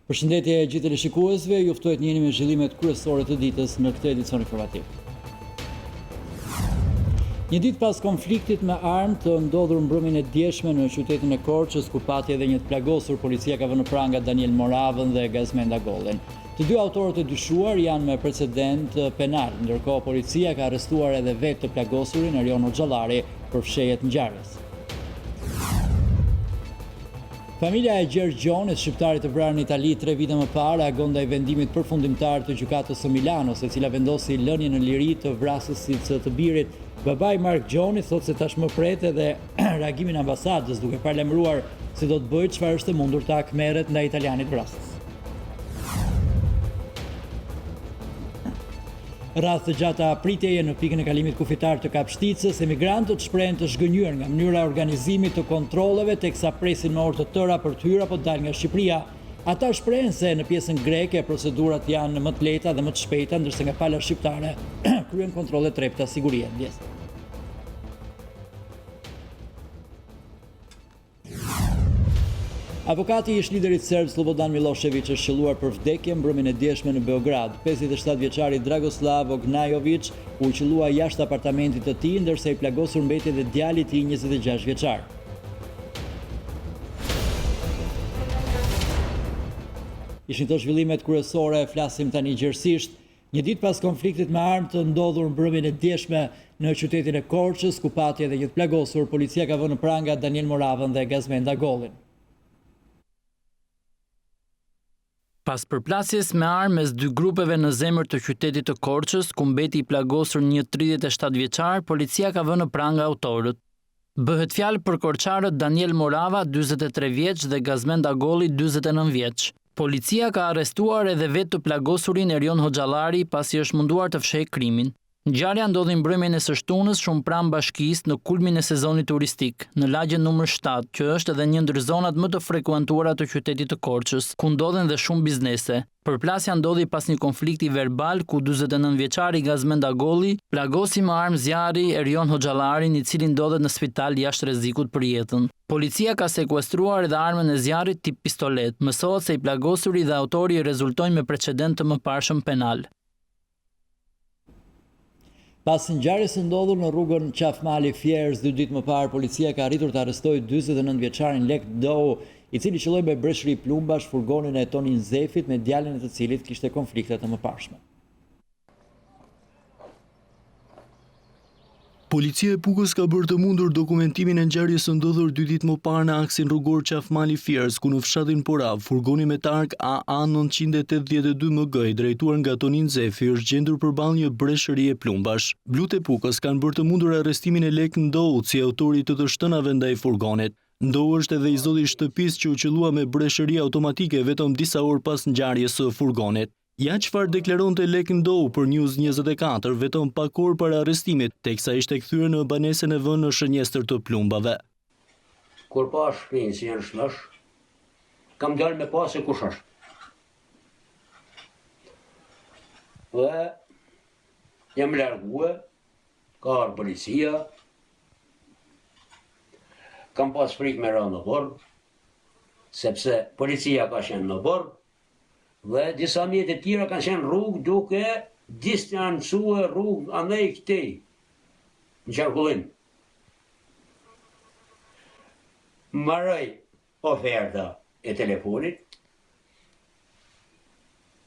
Përshëndetje gjithë teleshikuesve, ju ftoj të njiheni me zhvillimet kryesore të ditës në këtë edicion informativ. Një ditë pas konfliktit me armë të ndodhur mbrëmjen e djeshme në qytetin e Korçës, ku pati edhe një të plagosur, policia ka vënë në pranga Daniel Moravën dhe Gazmenda Gollin. Të dy autorët e dyshuar janë me precedent penal, ndërkohë policia ka arrestuar edhe vetë të plagosurin Erion Hoxhallari për fshehje të ngjarjes. Familja e Gjergjonit, shqiptarit të vrarë në Itali 3 vite më parë, agon ndaj vendimit përfundimtar të gjykatës së Milanos, e cila vendosi lënien në liri të vrasësit të birit. Babai Mark Gjoni thotë se tashmë pret edhe reagimin e ambasadës, duke paralajmëruar se do të bëjë çfarë është e mundur ta akmerret ndaj italianit vrasës. Radhë të gjata pritjeje në pikën e kalimit kufitar të Kapshticës, emigrantët shprehen të zhgënjur nga mënyra e organizimit të kontrolleve teksa presin me orë të tëra për të hyrë apo dalë nga Shqipëria. Ata shprehen se në pjesën greke procedurat janë më të lehta dhe më të shpejta, ndërsa nga pala shqiptare kryen kontrolle të rrepta sigurie. Avokati i ish-liderit serb Slobodan Milošević është shëlluar për vdekje mbrëmjen e djeshme në Beograd. 57 vjeçari Dragoslav Ognajović u qellua jashtë apartamentit të tij, ndërsa i plagosur mbeti edhe djali i tij 26 vjeçar. Ishin këto zhvillimet kryesore, flasim tani gjerësisht. Një ditë pas konfliktit me armë të ndodhur mbrëmjen e djeshme në qytetin e Korçës, ku pati edhe një të plagosur, policia ka vënë në pranga Daniel Moravën dhe Gazmenda Gollin. Pas përplasjes me armë mes dy grupeve në zemër të qytetit të Korçës, ku mbeti i plagosur një 37 vjeçar, policia ka vënë në pranga autorët. Bëhet fjalë për korçarët Daniel Morava, 43 vjeç dhe Gazmenda Golli, 49 vjeç. Policia ka arrestuar edhe vetë të plagosurin Erion Hoxhallari pasi është munduar të fshehë krimin. Ngjarja ndodhi mbrëmjen e së shtunës shumë pranë bashkisë në kulmin e sezonit turistik, në lagjen numër 7, që është edhe një ndër zonat më të frekuentuara të qytetit të Korçës, ku ndodhen dhe shumë biznese. Përplasja ndodhi pas një konflikti verbal ku 49 vjeçari Gazmenda Golli plagosi me armë zjarri Erion Hoxhallarin, i cili ndodhet në spital jashtë rrezikut për jetën. Policia ka sekuestruar edhe armën e zjarrit tip pistolet. Mësohet se i plagosuri dhe autori rezultojnë me precedent të mëparshëm penal. Pas ngjarjes së ndodhur në rrugën Qafmali Fierz 2 ditë më parë, policia ka arritur të arrestojë 49 vjeçarin Lek Dou, i cili qelloi me breshëri plumbash furgonin e Tonin Zefit, me djalin e të cilit kishte konflikte të mëparshme. Policia e Pukës ka bërë të mundur dokumentimin e ngjarjes së ndodhur 2 ditë më parë në aksin rrugor Qafmali Fierz, ku në fshatin Porav, furgoni me targ AA 982 MG i drejtuar nga Tonin Zefi është gjendur përballë një breshërie plumbash. Blut e Pukës kanë bërë të mundur arrestimin e Lek Ndout si autori të shtënave ndaj furgonit. Ndou është edhe i zoti i shtëpisë që u qellua me breshëri automatike vetëm disa orë pas ngjarjes së furgonit. Ja çfarë deklaronte Lek Ndou për News24 vetëm pak orë para arrestimit, teksa ishte kthyer në banesën e vënë në shënjestër të plumbave. Kur pa shpinë si janë shlosh, kam dalë me pa se kush është. Dhe jam largue, ka arë policia, kam pas frikë me rënë në borë, sepse policia ka qenë në borë, dhe disa mjetë e tjera kanë qenë rrugë duke distancue rrugë andaj këtej në qarkullim. Marroj oferta e telefonit,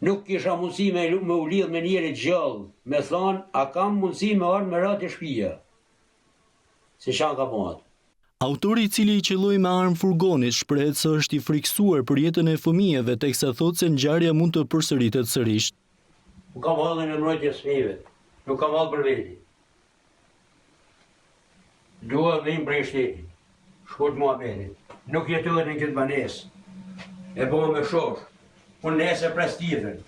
nuk kisha mundësi me u lidh me njëri gjallë, me thonë, a kam mundësi me arë me ratë e shpija, se shanë ka pomatë. Autori i cili i qelloi me armë furgonit shprehet se është i frikësuar për jetën e fëmijëve, teksa thotë se ngjarja mund të përsëritet sërish. Nuk kam hallën e mbrojtjes fëmijëve, nuk kam hallë për veti. Dua vim prej shtetit, shkurt muhabetit. Nuk jetohet në këtë banesë. E bëmë me shosh, unë nesër pres tjetër.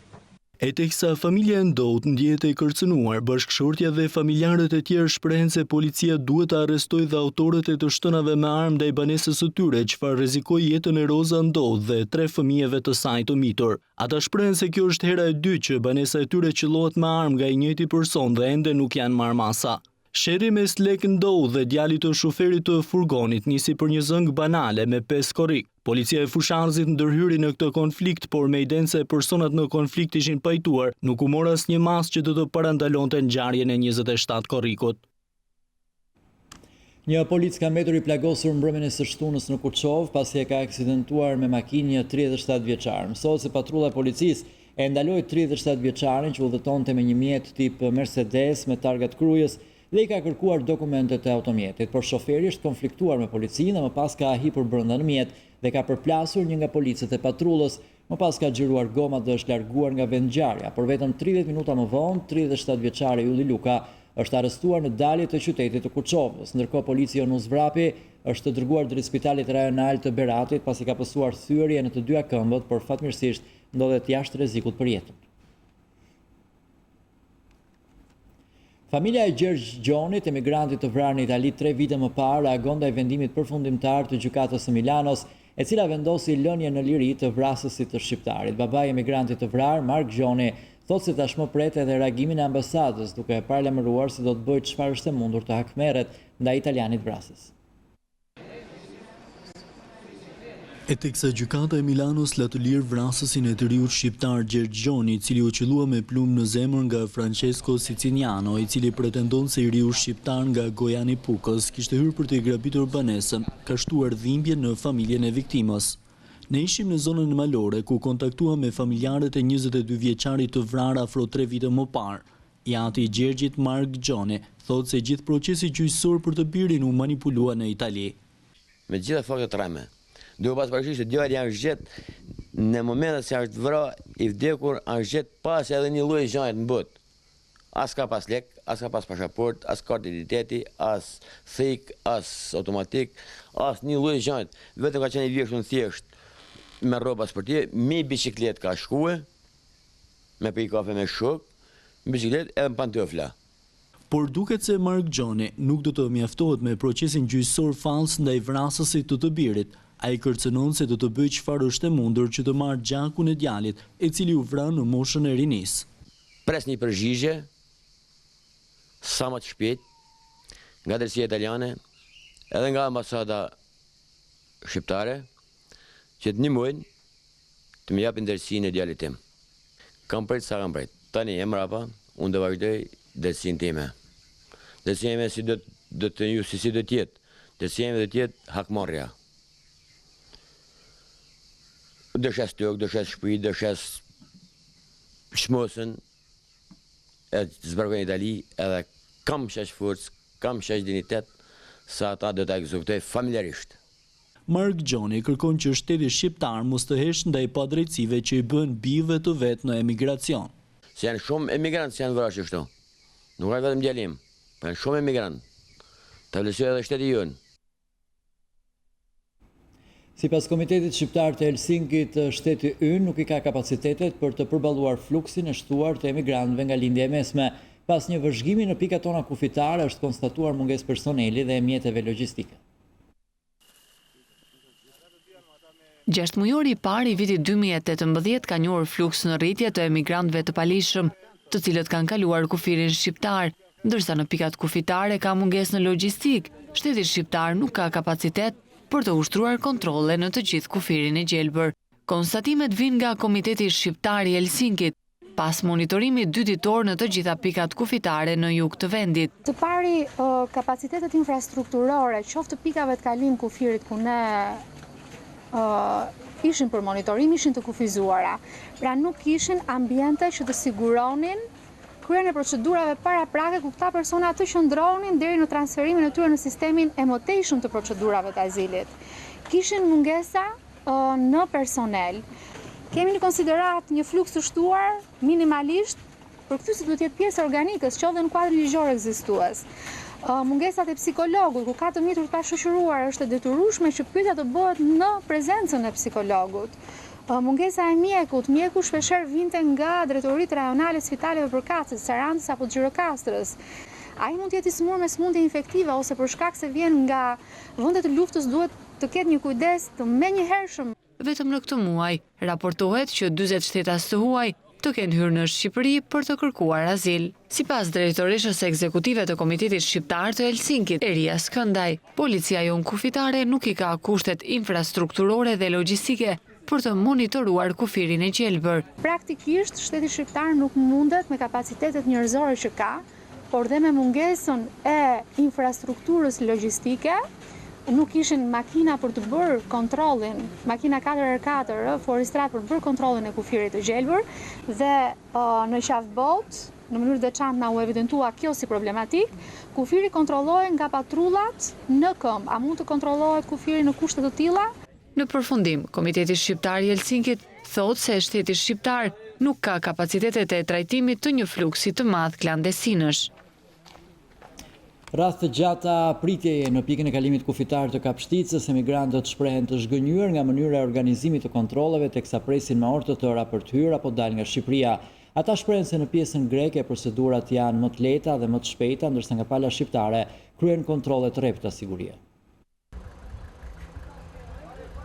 E teksa familja e Ndout ndjehet e kërcënuar, bashkëshortja dhe familjarët e tjerë shprehen se policia duhet të arrestojë dhe autorët e të shtënave me armë ndaj banesës së tyre, çfarë rrezikoi jetën e Roza Ndout dhe 3 fëmijëve të saj të mitur. Ata shprehen se kjo është hera e dytë që banesa e tyre qellohet me armë nga i njëjti person dhe ende nuk janë marrë masa. Sherri mes Lek Ndout dhe djalit të shoferit të furgonit nisi për një zëng banale me 5 korrik. Policia e fushanëzit ndërhyri në këtë konflikt, por me idenë se personat në konflikt ishin pajtuar, nuk u mor asnjë masë që do të parandalonte ngjarjen e 27 korrikut. Një polic ka mbetur i plagosur mbrëmjen e së shtunës në Kuçov pasi e ka aksidentuar me makinë një 37 vjeçar. Mësohet se patrulla e policisë e ndaloi 37 vjeçarin që udhëtonte me një mjet tip Mercedes me targat krujës dhe i ka kërkuar dokumentet e automjetit, por shoferi është konfliktuar me policinë dhe më pas ka hipur brenda në mjet dhe ka përplasur një nga policët e patrullës, më pas ka xhiruar gomat dhe është larguar nga vendngjarja, por vetëm 30 minuta më vonë 37 vjeçari Ylli Luka është arrestuar në dalje të qytetit të Kuçovës, ndërkohë policia në Uzvrapi është dërguar drejt spitalit rajonal të Beratit pasi ka pësuar thyerje në të dyja këmbët, por fatmirësisht ndodhet jashtë rrezikut për jetën. Familja e Gjergj Gjonit, emigrantit të vrarë në Itali 3 vite më parë, reagon ndaj vendimit përfundimtar të gjykatës së Milanos, e cila vendosi lënje në liri të vrasësit të shqiptarit. Babai i emigrantit të vrarë, Mark Gjoni, thotë se tashmë pret edhe reagimin e ambasadës, duke e paralajmëruar se do të bëjë çfarë është e mundur të hakmerret ndaj italianit vrasës. E teksa gjykata e Milanos la të lirë vrasësin e të riut shqiptar Gjergj Gjoni, i cili u qellua me plumë në zemër nga Francesco Siciliano, i cili pretendon se i riu shqiptar nga Gojani Pukës kishte hyrë për të grabitur banesën, ka shtuar dhimbje në familjen e viktimës. Ne ishim në zonën malore, ku kontaktuam me familjarët e 22 vjeçarit të vrarë afro 3 vite më parë. Jati i Gjergjit Mark Gjoni thotë se gjithë procesi gjyqësor për të birin u manipulua në Itali. Me gjitha faktet rreme. Duke pas parasysh se djali janë zgjedh në momentet se është vrarë i vdekur, është zgjedh pas edhe një lloj gjaje në botë. As ka pas lek, as ka pas pasaport, as kartë identiteti, as thik, as automatik, as një lloj gjaje. Vetëm ka qenë i vjeshtur thjesht me rroba sportive, me biçikletë ka shkuar, me pi kafe me shok, me biçikletë edhe me pantofla. Por duket se Mark Gjoni nuk do të mjaftohet me procesin gjyqësor fals ndaj vrasësit të birit. Ai kërcënon se do të bëjë çfarë është e mundur që të marrë gjakun e djalit, e cili u vra në moshën e rinis. Pres një përgjigje sa më të shpejt nga drejtësia italiane edhe nga ambasada shqiptare që të ndihmojnë të më japin drejtësinë e djalit tim. Kam prit sa kam prit. Tani e mrapa, unë do vazhdoj drejtësinë time. Drejtësia ime si do të ju si do të jetë. Drejtësia ime do të jetë hakmarrja. Dëshes tokë, dëshes shtëpi, dëshes shmosën, e zbërgojnë Itali, edhe kam shash forcë, kam shash dignitet, sa ata do të ekzekutoj familjarisht. Mark Gjoni kërkon që shteti shqiptar mos të hesh ndaj padrejtësive që i bën bijve të vet në emigracion. Se janë shumë emigrantë që janë vrarë kështu. Nuk ka vetëm djalim, po janë shumë emigrantë. Ta vlerësoj edhe shteti jonë. Sipas Komitetit Shqiptar të Helsinkit, shteti ynë nuk i ka kapacitetet për të përballuar fluksin e shtuar të emigrantëve nga lindja e mesme. Pas një vëzhgimi në pikat tona kufitare është konstatuar mungesë personeli dhe mjeteve logjistike. 6 mujori i parë i vitit 2018 ka njohur fluks në rritje të emigrantëve të palishëm, të cilët kanë kaluar kufirin shqiptar, ndërsa në pikat kufitare ka mungesë në logjistik. Shteti shqiptar nuk ka kapacitet për të ushtruar kontrolle në të gjithë kufirin e gjelbër. Konstatimet vijnë nga Komiteti Shqiptar i Helsinkit, pas monitorimit 2 ditor në të gjitha pikat kufitare në jug të vendit. Të pari, kapacitetet infrastrukturore, qoftë pikave të kalim kufirit ku ne ishin për monitorim, ishin të kufizuara. Pra nuk ishin ambiente që të siguronin kryen e procedurave paraprake ku këta persona të qëndronin deri në transferimin e tyre në sistemin e-motation të procedurave të azilit. Kishin mungesa në personel. Kemi një konsiderat një fluks të shtuar minimalisht për këtysit do të jetë pjesë organikës, qoftë në kuadrin ligjor ekzistues. Mungesat e psikologut, ku ka të mitur të pashoqëruar, është e detyrueshme që pyetja të bëhet në prezencën e psikologut. Mungesa e mjeku shpeshherë vinte nga drejtoritë rajonale të spitaleve përkatëse, Sarandës apo Xhirokastrës. Ai mund të jetë i smur me smundje infektive ose për shkak se vjen nga vendet e luftës duhet të ketë një kujdes të menjëhershëm. Vetëm në këtë muaj raportohet që 40 shtetas të huaj të kenë hyrë në Shqipëri për të kërkuar azil. Sipas drejtoreshës ekzekutive të Komitetit Shqiptar të Helsinkit, Eria Skëndaj, policia jon kufitare nuk i ka kushtet infrastrukturore dhe logjistike për të monitoruar kufirin e gjelbër. Praktikisht, shteti shqiptar nuk mundet me kapacitetet njerëzore që ka, por dhe me mungesën e infrastrukturës logjistike, nuk ishin makina për të bërë kontrollin, makina 4x4, forestrat për të bërë kontrollin e kufirit të gjelbër, dhe në qafbot, në mënyrë veçantë na u evidentua kjo si problematik, kufiri kontrollohen nga patrullat në këmbë. A mund të kontrollohet kufiri në kushte të tilla? Në përfundim, Komiteti Shqiptar i Helsinkit thotë se shteti shqiptar nuk ka kapacitetet e trajtimit të një fluksi të madh klandestinësh. Rast të gjata pritjeje në pikën e kalimit kufitar të Kapshticës, emigrantët shprehen të zgënjur nga mënyra e organizimit të kontrolleve teksa presin me orë të tëra për të hyrë apo dalë nga Shqipëria. Ata shprehen se në pjesën greke procedurat janë më të lehta dhe më të shpejta, ndërsa nga pala shqiptare kryen kontrolle të rrepta sigurie.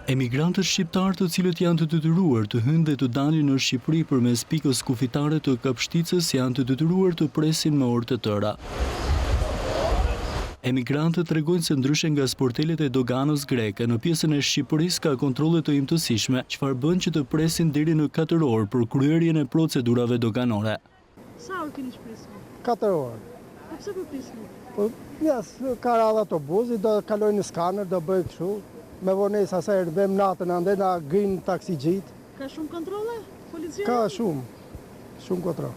Emigrantët shqiptar të cilët janë të detyruar të hynë dhe të dalin në Shqipëri përmes pikës kufitare të Kapshticës janë të detyruar të presin me orë të tëra. Emigrantët tregojnë se ndryshe nga sportelet e doganës greke, në pjesën e Shqipërisë ka kontrolle të imtësishme, çfarë bën që të presin deri në 4 orë për kryerjen e procedurave doganore. Sa orë keni shpresur? 4 orë. Po pse po prisni? Po ka radhë autobusi, do kalojnë në skaner, do bëjë kështu. Me vonesa sa herë bëjmë natën, ande na grinë taksigjit. Ka shumë kontrolle policia? Ka shumë kontroll.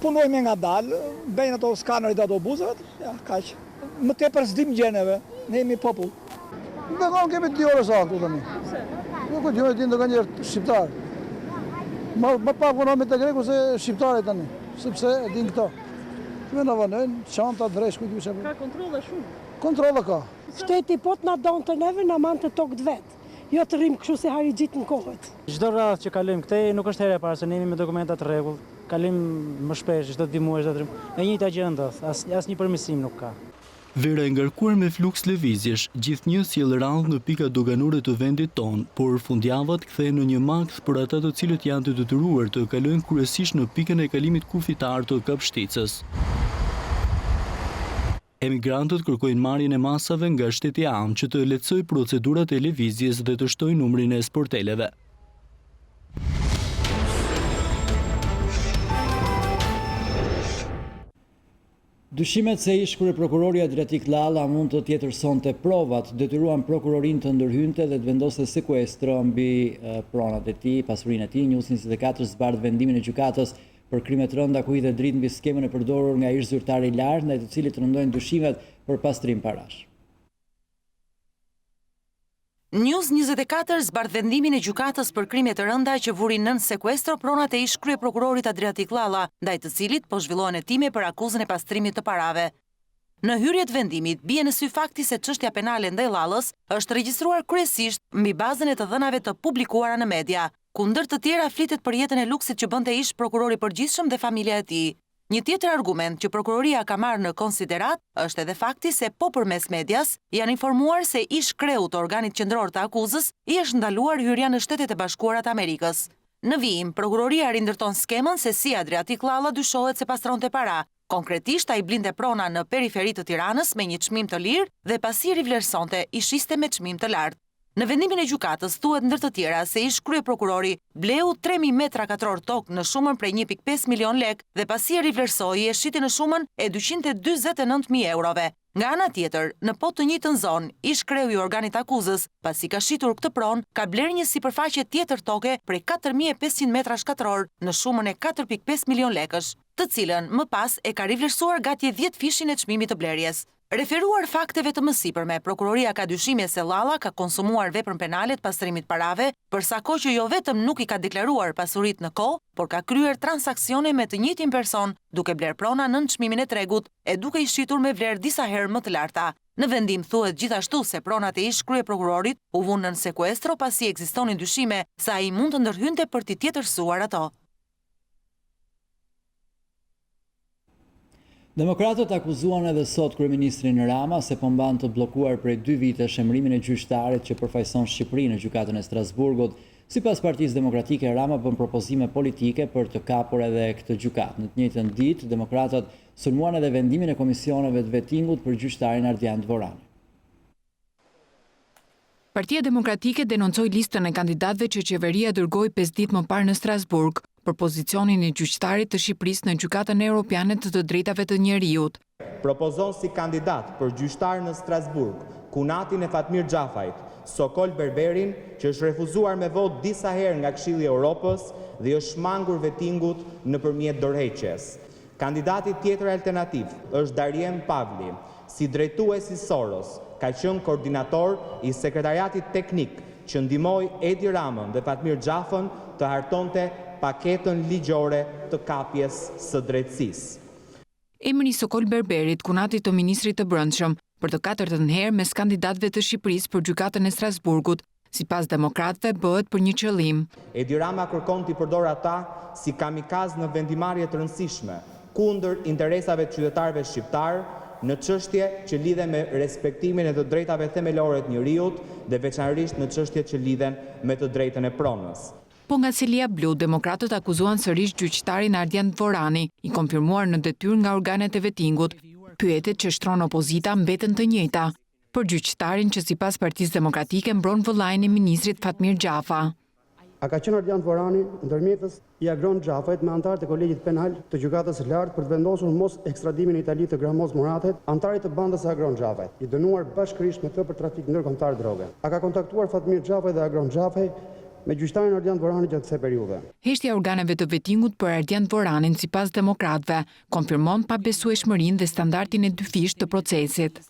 Punojmë nga dalë, bëjnë ato skanerit e autobuseve, ja, kaq. Më tepër s'dim gjeneve, ne jemi popull. Dhe konë kemi 2 orë saktu të mi. Pse? Nuk këtë gjojnë ti ndë njerë shqiptar. Më pa punojme të greku se shqiptare të një, sepse e din këto. Me në vënojnë, qanta, dresh, kujtë që... Ka kontrolle shumë? Kontrolle ka. Shteti po të na donë të neve, na manë të tokë të vetë. Jo të rrimë kështu se hari gjitë në kohët. Çdo radhë që kalim këtej nuk është herë e parë se ne jemi me dokumenta të rregull. Kalim më shpesh, çdo 2 muaj, çdo 3 muaj. E njëjta gjë ndodh, asnjë përmirësim nuk ka. Vera e ngarkuar me fluks lëvizjesh, gjithnjë sjell rallë në pika doganore të vendit tonë, por fundjavat kthehen në një makt për ata të cilët janë të detyruar të kalojnë kryesisht në pikën e kalimit kufitar të Kapshticës. Emigrantët kërkojnë marrjen e masave nga shteti anë që të lehtësojë procedurat e lëvizjes dhe të shtojë numrin e sporteleve. Dyshimet se ish kryeprokurori Adriatik Llalla mund të tjetërsonte provat detyruan prokurorin të ndërhynte dhe të vendosë sekuestro mbi pronat e tij, pasurinë e tij. News24 zbardh vendimin e gjykatës për krime të rënda ku hidhet dritë mbi skemën e përdorur nga ish zyrtari i lartë, ndaj të cilit rëndojnë dyshimet për pastrim parash. News24 zbardh vendimin e gjykatës për krime të rënda që vurin nën sekuestro pronat e ish kryeprokurorit Adriatik Llalla, ndaj të cilit po zhvillohen hetime për akuzën e pastrimit të parave. Në hyrje të vendimit bie në sy fakti se çështja penale ndaj Llallës është regjistruar kryesisht mbi bazën e të dhënave të publikuara në media, ku ndër të tjera flitet për jetën e luksit që bënte ish prokurori përgjithshëm dhe familja e tij. Një tjetër argument që prokuroria ka marrë në konsiderat është edhe fakti se po përmes medias janë informuar se ish kreu të organit qendror të akuzës i është ndaluar hyrja në Shtetet e Bashkuara të Amerikës. Në vijim, prokuroria rindërton skemën se si Adriatik Llalla dyshohet se pastronte para. Konkretisht ai blinte prona në periferi të Tiranës me një çmim të lirë dhe pasi rivlerësonte i shiste me çmim të lartë. Në vendimin e gjykatës thuhet ndër të tjera se ish kryeprokurori bleu 3000 metra katror tokë në shumën prej 1.5 milion lek dhe pasi e rivlerësoi e shiti në shumën e 249.000 eurove. Nga ana tjetër, në po të njëjtën zonë, ish kreu i organit akuzës, pasi ka shitur këtë pronë, ka blerë një sipërfaqe tjetër toke prej 4500 metra shkatror në shumën e 4.5 milion lekësh, të cilën më pas e ka rivlerësuar gati 10 fishin e çmimit të blerjes. Referuar fakteve të mësipërme, prokuroria ka dyshime se Llalla ka konsumuar veprën penale të pastrimit parave, përsa kohë që jo vetëm nuk i ka deklaruar pasuritë në kohë, por ka kryer transaksione me të njëjtin person, duke bler prona nën çmimin e tregut e duke i shitur me vlerë disa herë më të larta. Në vendim thuhet gjithashtu se pronat e ish kryeprokurorit u vunë nën sekuestro pasi ekzistonin dyshime se ai mund të ndërhynte për t'i tjetërsuar ato. Demokratët akuzuan edhe sot kryeministrin Rama se po mban të bllokuar prej 2 vitesh emërimin e gjyqtarit që përfaqëson Shqipërinë në gjykatën e Strasburgut. Sipas Partisë Demokratike, Rama bën propozime politike për të kapur edhe këtë gjykatë. Në të njëjtën ditë, demokratët sulmuan edhe vendimin e komisioneve të vetingut për gjyqtarin Ardian Dvorani. Partia Demokratike denoncoi listën e kandidatëve që qeveria dërgoi 5 ditë më parë në Strasburg për pozicionin e gjyqtarit të Shqipërisë në Gjykatën Evropiane të Drejtave të Njeriut. Propozon si kandidat për gjyqtar në Strasburg kunatin e Fatmir Xhafajt, Sokol Berberin, që është refuzuar me votë disa herë nga Këshilli i Evropës dhe është shmangur vetingut nëpërmjet dorëheqjes. Kandidati tjetër alternativ është Darien Pavli, si drejtues i Soros, ka qenë koordinator i sekretariatit teknik që ndihmoi Edi Ramën dhe Fatmir Xhafën të hartonte paketën ligjore të kapjes së drejtësisë. Emri Sokol Berberit, kunatit të ministrit të Brendshëm, për të 4ën herë mes kandidatëve të Shqipërisë për gjykatën e Strasburgut, sipas demokratëve bëhet për një qëllim. Edi Rama kërkon t'i përdor ata si kamikaz në vendimarrje të rëndësishme kundër interesave të qytetarëve shqiptar në çështje që lidhen me respektimin e të drejtave themelore të njerëzit dhe veçanërisht në çështjet që lidhen me të drejtën e pronës. Po nga Celia Blu, demokratët akuzuan sërish gjyqtarin Ardian Dvorani, i konfirmuar në detyrë nga organet e vetingut. Pyetjet që shtron opozita mbeten të njëjta, për gjyqtarin që sipas Partisë Demokratike mbron vëllain e ministrit Fatmir Xhafa. A ka qenë Ardian Dvorani ndërmjetës i Agron Xhafajt me antarët e kolegjit penal të gjykatës së lartë për të vendosur mos ekstradimin në Itali të Gramos Muratet, antarit të bandës së Agron Xhafajt, i dënuar bashkërisht me të për trafik ndërkombëtar droge. A ka kontaktuar Fatmir Xhafaj dhe Agron Xhafaj me gjyqtarin Ardian Dvorani gjatë kësaj periudhe. Heshtja e organeve të vetingut për Ardian Dvoranin sipas demokratëve konfirmon pabesueshmërinë dhe standardin e dyfisht të procesit.